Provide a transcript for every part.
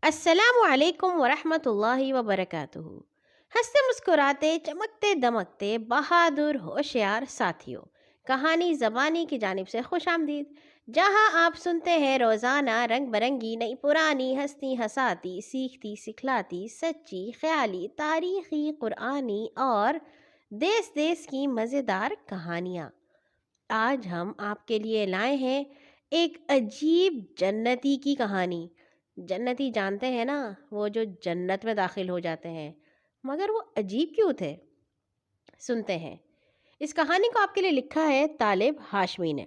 السلام علیکم ورحمۃ اللہ وبرکاتہ۔ ہنستے مسکراتے چمکتے دمکتے بہادر ہوشیار ساتھیوں، کہانی زبانی کی جانب سے خوش آمدید، جہاں آپ سنتے ہیں روزانہ رنگ برنگی نئی پرانی ہستی ہساتی سیکھتی سکھلاتی سچی خیالی تاریخی قرآنی اور دیس دیس کی مزیدار کہانیاں۔ آج ہم آپ کے لیے لائے ہیں ایک عجیب جنتی کی کہانی۔ جنتی جانتے ہیں نا، وہ جو جنت میں داخل ہو جاتے ہیں، مگر وہ عجیب کیوں تھے؟ سنتے ہیں۔ اس کہانی کو آپ کے لیے لکھا ہے طالب ہاشمی نے۔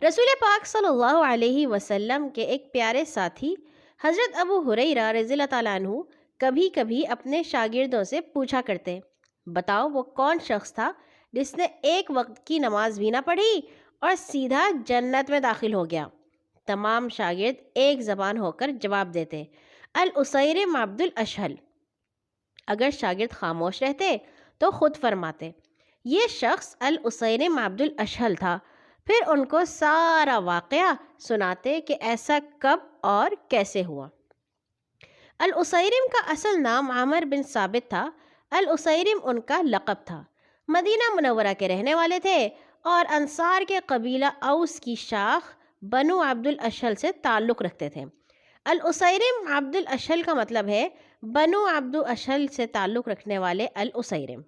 رسول پاک صلی اللہ علیہ وسلم کے ایک پیارے ساتھی حضرت ابو ہریرہ رضی اللہ تعالیٰ عنہ کبھی کبھی اپنے شاگردوں سے پوچھا کرتے، بتاؤ وہ کون شخص تھا جس نے ایک وقت کی نماز بھی نہ پڑھی اور سیدھا جنت میں داخل ہو گیا؟ تمام شاگرد ایک زبان ہو کر جواب دیتے، الاسیرم عبد الاشہل۔ اگر شاگرد خاموش رہتے تو خود فرماتے، یہ شخص الاسیرم عبد الاشہل تھا، پھر ان کو سارا واقعہ سناتے کہ ایسا کب اور کیسے ہوا۔ الاسیرم کا اصل نام عامر بن ثابت تھا۔ الاسیرم ان کا لقب تھا۔ مدینہ منورہ کے رہنے والے تھے اور انصار کے قبیلہ اوس کی شاخ بنو عبد الاشہل سے تعلق رکھتے تھے۔ الاسیرم عبد الاشہل کا مطلب ہے بنو عبد الاشہل سے تعلق رکھنے والے الاسیرم۔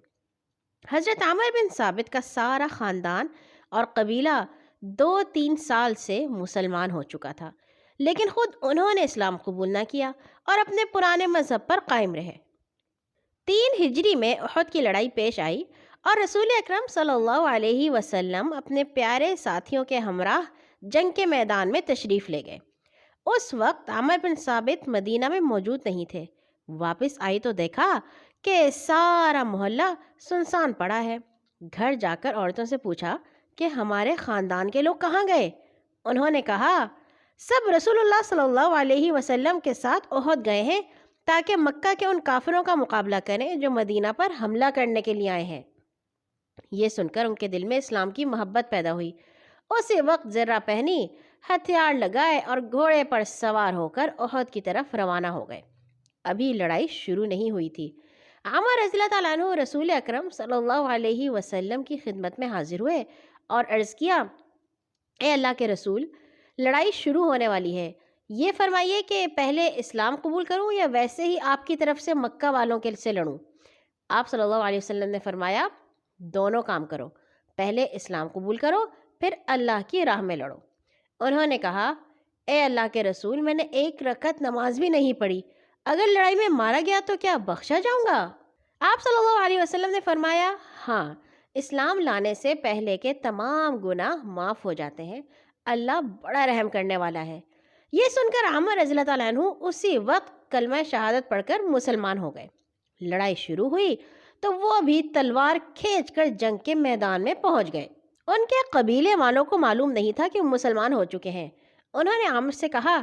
حضرت عامر بن ثابت کا سارا خاندان اور قبیلہ 2-3 سال سے مسلمان ہو چکا تھا، لیکن خود انہوں نے اسلام قبول نہ کیا اور اپنے پرانے مذہب پر قائم رہے۔ 3 ہجری میں احد کی لڑائی پیش آئی اور رسول اکرم صلی اللہ علیہ وسلم اپنے پیارے ساتھیوں کے ہمراہ جنگ کے میدان میں تشریف لے گئے۔ اس وقت عامر بن ثابت مدینہ میں موجود نہیں تھے۔ واپس آئی تو دیکھا کہ سارا محلہ سنسان پڑا ہے۔ گھر جا کر عورتوں سے پوچھا کہ ہمارے خاندان کے لوگ کہاں گئے؟ انہوں نے کہا، سب رسول اللہ صلی اللہ علیہ وسلم کے ساتھ احد گئے ہیں تاکہ مکہ کے ان کافروں کا مقابلہ کریں جو مدینہ پر حملہ کرنے کے لیے آئے ہیں۔ یہ سن کر ان کے دل میں اسلام کی محبت پیدا ہوئی۔ اسی وقت زرہ پہنی، ہتھیار لگائے اور گھوڑے پر سوار ہو کر احد کی طرف روانہ ہو گئے۔ ابھی لڑائی شروع نہیں ہوئی تھی۔ عامر رضی اللہ تعالیٰ عنہ رسول اکرم صلی اللہ علیہ وسلم کی خدمت میں حاضر ہوئے اور عرض کیا، اے اللہ کے رسول، لڑائی شروع ہونے والی ہے، یہ فرمائیے کہ پہلے اسلام قبول کروں یا ویسے ہی آپ کی طرف سے مکہ والوں کے سے لڑوں؟ آپ صلی اللہ علیہ وسلم نے فرمایا، دونوں کام کرو، پہلے اسلام قبول کرو پھر اللہ کی راہ میں لڑو۔ انہوں نے کہا، اے اللہ کے رسول، میں نے 1 رکعت نماز بھی نہیں پڑھی، اگر لڑائی میں مارا گیا تو کیا بخشا جاؤں گا؟ آپ صلی اللہ علیہ وسلم نے فرمایا، ہاں، اسلام لانے سے پہلے کے تمام گناہ معاف ہو جاتے ہیں، اللہ بڑا رحم کرنے والا ہے۔ یہ سن کر عامر رضی اللہ تعالیٰ عنہ اسی وقت کلمہ شہادت پڑھ کر مسلمان ہو گئے۔ لڑائی شروع ہوئی تو وہ بھی تلوار کھینچ کر جنگ کے میدان میں پہنچ گئے۔ ان کے قبیلے والوں کو معلوم نہیں تھا کہ وہ مسلمان ہو چکے ہیں۔ انہوں نے عامر سے کہا،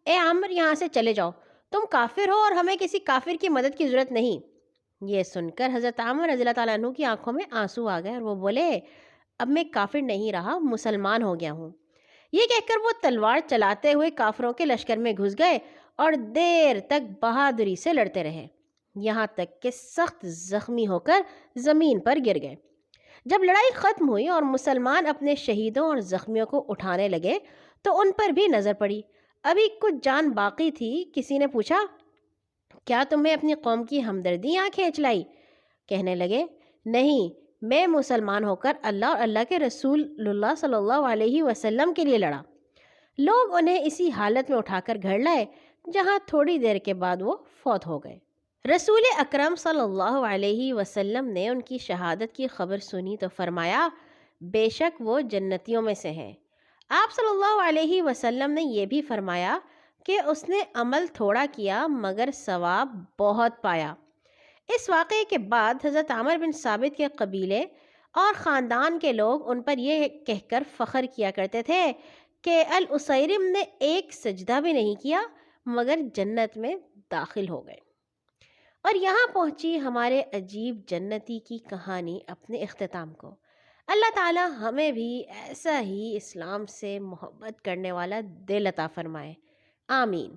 اے عامر، یہاں سے چلے جاؤ، تم کافر ہو اور ہمیں کسی کافر کی مدد کی ضرورت نہیں۔ یہ سن کر حضرت عامر رضی اللہ تعالیٰ عنہ کی آنکھوں میں آنسو آ گئے اور وہ بولے، اب میں کافر نہیں رہا، مسلمان ہو گیا ہوں۔ یہ کہہ کر وہ تلوار چلاتے ہوئے کافروں کے لشکر میں گھس گئے اور دیر تک بہادری سے لڑتے رہے، یہاں تک کہ سخت زخمی ہو کر زمین پر گر گئے۔ جب لڑائی ختم ہوئی اور مسلمان اپنے شہیدوں اور زخمیوں کو اٹھانے لگے تو ان پر بھی نظر پڑی، ابھی کچھ جان باقی تھی۔ کسی نے پوچھا، کیا تمہیں اپنی قوم کی ہمدردی یہاں کھینچ لائی؟ کہنے لگے، نہیں، میں مسلمان ہو کر اللہ اور اللہ کے رسول اللہ صلی اللہ علیہ وسلم کے لیے لڑا۔ لوگ انہیں اسی حالت میں اٹھا کر گھر لائے، جہاں تھوڑی دیر کے بعد وہ فوت ہو گئے۔ رسول اکرم صلی اللہ علیہ وسلم نے ان کی شہادت کی خبر سنی تو فرمایا، بے شک وہ جنتیوں میں سے ہیں۔ آپ صلی اللہ علیہ وسلم نے یہ بھی فرمایا کہ اس نے عمل تھوڑا کیا مگر ثواب بہت پایا۔ اس واقعے کے بعد حضرت عامر بن ثابت کے قبیلے اور خاندان کے لوگ ان پر یہ کہہ کر فخر کیا کرتے تھے کہ الاسیرم نے ایک سجدہ بھی نہیں کیا مگر جنت میں داخل ہو گئے۔ اور یہاں پہنچی ہمارے عجیب جنتی کی کہانی اپنے اختتام کو۔ اللہ تعالی ہمیں بھی ایسا ہی اسلام سے محبت کرنے والا دل عطا فرمائے، آمین۔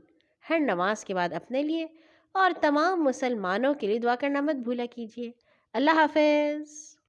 ہر نماز کے بعد اپنے لیے اور تمام مسلمانوں کے لیے دعا کرنا مت بھولا کیجیے۔ اللہ حافظ۔